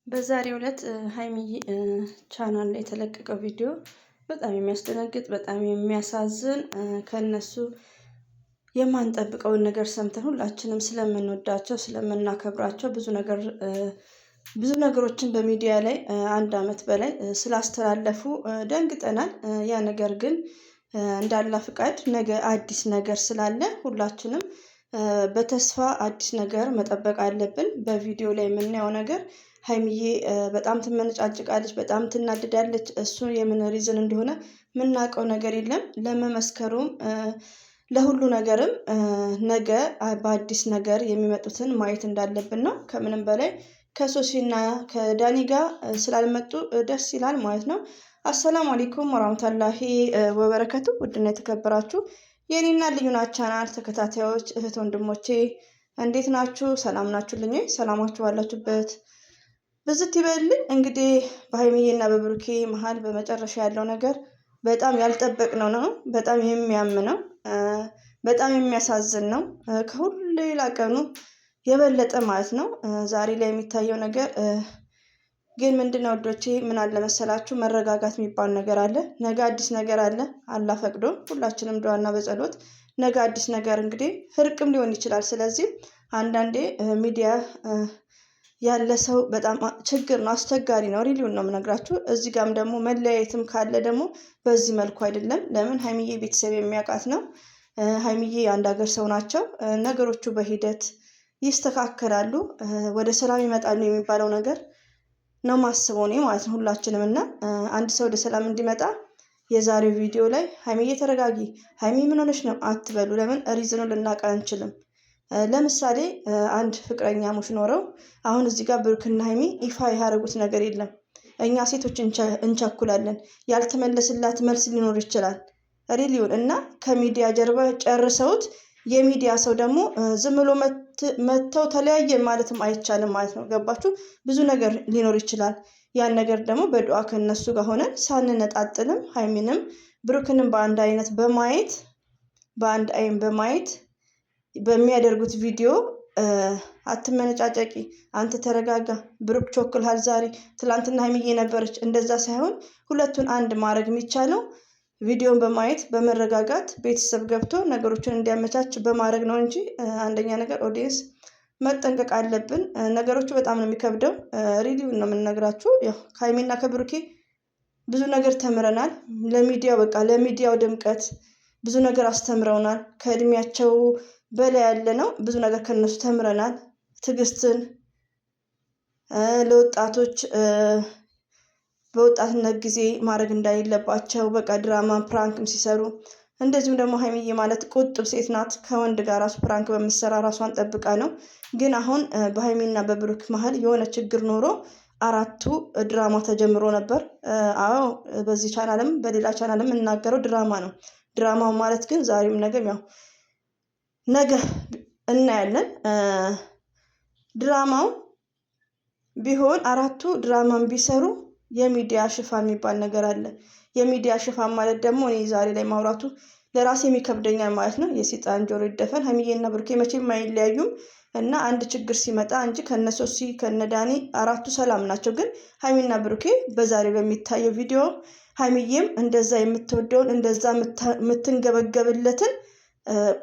በዛሬው ዕለት ሀይሚዬ ቻናል ላይ የተለቀቀው ቪዲዮ በጣም የሚያስደነግጥ በጣም የሚያሳዝን ከነሱ የማንጠብቀውን ነገር ሰምተን ሁላችንም ስለምንወዳቸው ስለምናከብራቸው ብዙ ነገሮችን በሚዲያ ላይ 1 ዓመት በላይ ስላስተላለፉ ደንግጠናል። ያ ነገር ግን እንዳላ ፍቃድ ነገ አዲስ ነገር ስላለ ሁላችንም በተስፋ አዲስ ነገር መጠበቅ አለብን። በቪዲዮ ላይ የምናየው ነገር ሀይሚዬ በጣም ትመነጫጭቃለች፣ በጣም ትናደዳለች። እሱ የምን ሪዝን እንደሆነ የምናውቀው ነገር የለም። ለመመስከሩም ለሁሉ ነገርም ነገ በአዲስ ነገር የሚመጡትን ማየት እንዳለብን ነው። ከምንም በላይ ከሶሲና ከዳኒ ጋር ስላልመጡ ደስ ይላል ማለት ነው። አሰላሙ አለይኩም ወራህመቱላሂ ወበረከቱ። ውድና የተከበራችሁ የኔና ልዩና ቻናል ተከታታዮች እህት ወንድሞቼ እንዴት ናችሁ? ሰላም ናችሁልኝ? ሰላማችሁ ባላችሁበት ብዝት ይበልኝ። እንግዲህ በሀይሚዬና በብሩኬ መሀል በመጨረሻ ያለው ነገር በጣም ያልጠበቅነው ነው። በጣም የሚያም ነው። በጣም የሚያሳዝን ነው። ከሁሉ ሌላ ቀኑ የበለጠ ማለት ነው። ዛሬ ላይ የሚታየው ነገር ግን ምንድነው ወዶቼ? ምን አለ መሰላችሁ? መረጋጋት የሚባል ነገር አለ። ነገ አዲስ ነገር አለ። አላህ ፈቅዶ ሁላችንም ዱዓና በጸሎት ነገ አዲስ ነገር እንግዲህ እርቅም ሊሆን ይችላል። ስለዚህ አንዳንዴ ሚዲያ ያለ ሰው በጣም ችግር ነው፣ አስቸጋሪ ነው። ሪሊውን ነው የምነግራችሁ። እዚህ ጋም ደግሞ መለያየትም ካለ ደግሞ በዚህ መልኩ አይደለም። ለምን ሀይሚዬ ቤተሰብ የሚያውቃት ነው። ሀይሚዬ የአንድ ሀገር ሰው ናቸው። ነገሮቹ በሂደት ይስተካከላሉ፣ ወደ ሰላም ይመጣሉ የሚባለው ነገር ነው ማስበው እኔ ማለት ነው። ሁላችንም እና አንድ ሰው ወደ ሰላም እንዲመጣ የዛሬው ቪዲዮ ላይ ሀይሚዬ ተረጋጊ፣ ሀይሚ ምን ሆነሽ ነው አትበሉ። ለምን ሪዝኑን ልናውቅ አንችልም። ለምሳሌ አንድ ፍቅረኛሞች ኖረው አሁን እዚህ ጋር ብሩክና ሀይሚ ይፋ ያደረጉት ነገር የለም። እኛ ሴቶች እንቸኩላለን። ያልተመለስላት መልስ ሊኖር ይችላል ሪሊውን እና ከሚዲያ ጀርባ ጨርሰውት የሚዲያ ሰው ደግሞ ዝም ብሎ መተው ተለያየ ማለትም አይቻልም ማለት ነው። ገባችሁ? ብዙ ነገር ሊኖር ይችላል። ያን ነገር ደግሞ በዱዓ ከነሱ ጋር ሆነን ሳንነጣጥልም ሀይሚንም ብሩክንም በአንድ አይን በማየት በሚያደርጉት ቪዲዮ አትመነጫጨቂ፣ አንተ ተረጋጋ፣ ብሩክ ቾክልሃል ዛሬ፣ ትላንትና ሀይሚዬ ነበረች። እንደዛ ሳይሆን ሁለቱን አንድ ማድረግ የሚቻለው ቪዲዮን በማየት በመረጋጋት ቤተሰብ ገብቶ ነገሮችን እንዲያመቻች በማድረግ ነው እንጂ አንደኛ ነገር ኦዲየንስ መጠንቀቅ አለብን። ነገሮቹ በጣም ነው የሚከብደው። ሪሊውን ነው የምንነግራችሁ። ያው ከሀይሚና ከብሩኬ ብዙ ነገር ተምረናል። ለሚዲያው ድምቀት ብዙ ነገር አስተምረውናል። ከእድሜያቸው በላይ ያለ ነው። ብዙ ነገር ከነሱ ተምረናል። ትዕግስትን ለወጣቶች በወጣትነት ጊዜ ማድረግ እንዳይለባቸው በቃ ድራማ ፕራንክም ሲሰሩ እንደዚሁም ደግሞ ሀይሚዬ ማለት ቁጥብ ሴት ናት። ከወንድ ጋር ራሱ ፕራንክ በምትሰራ ራሷን ጠብቃ ነው። ግን አሁን በሀይሚና በብሩክ መሀል የሆነ ችግር ኖሮ 4ቱ ድራማ ተጀምሮ ነበር። አዎ በዚህ ቻናልም በሌላ ቻናልም እናገረው ድራማ ነው። ድራማው ማለት ግን ዛሬም ነገም ያው ነገ እናያለን። ድራማው ቢሆን 4ቱ ድራማን ቢሰሩ የሚዲያ ሽፋን የሚባል ነገር አለ። የሚዲያ ሽፋን ማለት ደግሞ እኔ ዛሬ ላይ ማውራቱ ለራሴ የሚከብደኛል ማለት ነው። የሰይጣን ጆሮ ይደፈን። ሀይሚዬና ብሩኬ መቼም አይለያዩም እና አንድ ችግር ሲመጣ እንጂ ከነሶሲ ከነዳኒ 4ቱ ሰላም ናቸው። ግን ሀይሚና ብሩኬ በዛሬ በሚታየው ቪዲዮ ሀይሚዬም እንደዛ የምትወደውን እንደዛ የምትንገበገብለትን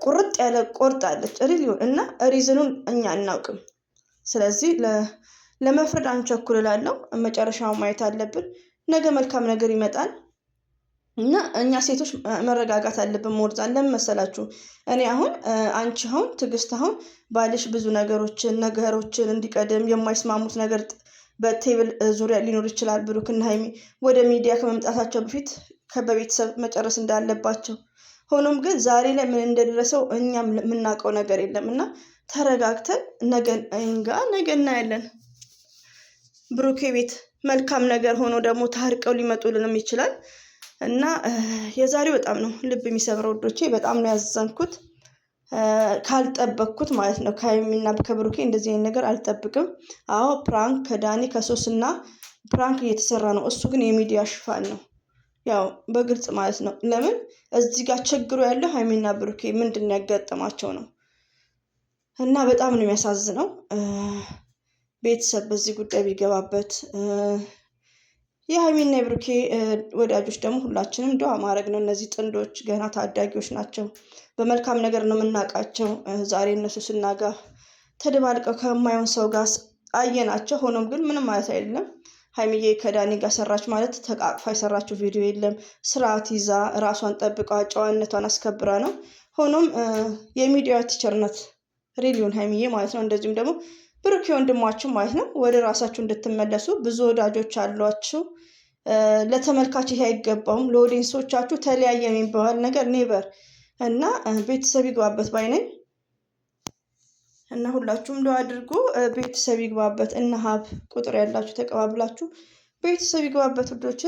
ቁርጥ ያለ ቆርጣለች ሪሊውን እና ሪዝኑን እኛ አናውቅም። ስለዚህ ለመፍረድ አንቸኩል እላለሁ። መጨረሻውን ማየት አለብን። ነገ መልካም ነገር ይመጣል እና እኛ ሴቶች መረጋጋት አለብን። ሞርዛን ለምን መሰላችሁ? እኔ አሁን አንቺ አሁን ትዕግስት አሁን ባልሽ ብዙ ነገሮችን እንዲቀድም የማይስማሙት ነገር በቴብል ዙሪያ ሊኖር ይችላል። ብሩክና ሀይሚ ወደ ሚዲያ ከመምጣታቸው በፊት በቤተሰብ መጨረስ እንዳለባቸው፣ ሆኖም ግን ዛሬ ላይ ምን እንደደረሰው እኛም የምናውቀው ነገር የለም እና ተረጋግተን ነገ እናያለን። ብሩኬ ቤት መልካም ነገር ሆኖ ደግሞ ታርቀው ሊመጡልንም ይችላል እና የዛሬው በጣም ነው ልብ የሚሰብረው ወዶቼ። በጣም ነው ያዘንኩት ካልጠበቅኩት ማለት ነው። ከሀይሚና ከብሩኬ እንደዚህ አይነት ነገር አልጠብቅም። አዎ ፕራንክ ከዳኒ ከሶስና ፕራንክ እየተሰራ ነው። እሱ ግን የሚዲያ ሽፋን ነው፣ ያው በግልጽ ማለት ነው። ለምን እዚህ ጋር ችግሩ ያለው ሀይሚና ብሩኬ ምንድን ያጋጠማቸው ነው እና በጣም ነው የሚያሳዝነው። ቤተሰብ በዚህ ጉዳይ ቢገባበት፣ የሀይሚና የብሩኬ ወዳጆች ደግሞ ሁላችንም ዱዓ ማድረግ ነው። እነዚህ ጥንዶች ገና ታዳጊዎች ናቸው። በመልካም ነገር ነው የምናውቃቸው። ዛሬ እነሱ ስናጋ ተደባልቀው ከማየውን ሰው ጋር አየናቸው። ሆኖም ግን ምንም ማለት አይደለም። ሀይሚዬ ከዳኒ ጋር ሰራች ማለት ተቃቅፋ የሰራችው ቪዲዮ የለም። ስርዓት ይዛ ራሷን ጠብቃ ጨዋነቷን አስከብራ ነው። ሆኖም የሚዲያ ቲቸር ናት ሪሊዮን ሀይሚዬ ማለት ነው። እንደዚሁም ደግሞ ብሩኬ ወንድማችሁ ማለት ነው። ወደ ራሳችሁ እንድትመለሱ ብዙ ወዳጆች አሏችሁ። ለተመልካች ይሄ አይገባውም። ለኦዲየንሶቻችሁ ተለያየ የሚባል ነገር ኔቨር እና ቤተሰብ ይግባበት ባይነኝ እና ሁላችሁም ዱዓ አድርጉ። ቤተሰብ ይግባበት። እነ ሀብ ቁጥር ያላችሁ ተቀባብላችሁ ቤተሰብ ይግባበት ውዶቼ።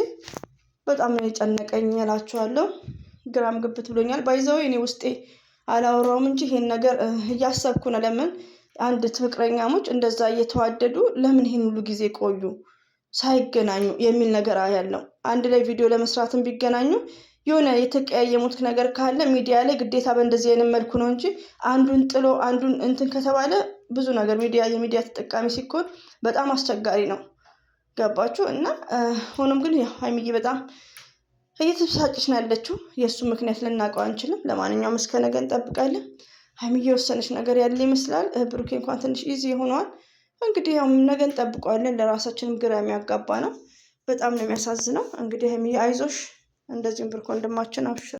በጣም ነው የጨነቀኝ እላችኋለሁ። ግራም ግብት ብሎኛል። ባይዘው እኔ ውስጤ አላወራውም እንጂ ይሄን ነገር እያሰብኩ ነው። ለምን አንድ ፍቅረኛሞች እንደዛ እየተዋደዱ ለምን ይሄን ሁሉ ጊዜ ቆዩ ሳይገናኙ የሚል ነገር ያለው። አንድ ላይ ቪዲዮ ለመስራትም ቢገናኙ የሆነ የተቀያየሙት ነገር ካለ ሚዲያ ላይ ግዴታ በእንደዚህ አይነት መልኩ ነው እንጂ አንዱን ጥሎ አንዱን እንትን ከተባለ ብዙ ነገር የሚዲያ ተጠቃሚ ሲኮን በጣም አስቸጋሪ ነው። ገባችሁ? እና ሆኖም ግን ያው ሀይሚዬ በጣም እየተበሳጨች ነው ያለችው። የእሱ ምክንያት ልናውቀው አንችልም። ለማንኛውም እስከ ነገ እንጠብቃለን። ሀይሚዬ የወሰነች ነገር ያለ ይመስላል። ብሩኬ እንኳን ትንሽ ኢዚ ሆኗል። እንግዲህ ያው ነገ እንጠብቀዋለን። ለራሳችንም ግራ የሚያጋባ ነው። በጣም ነው የሚያሳዝነው። እንግዲህ ሀይሚዬ አይዞሽ፣ እንደዚሁም ብሩክ ወንድማችን አብሽር።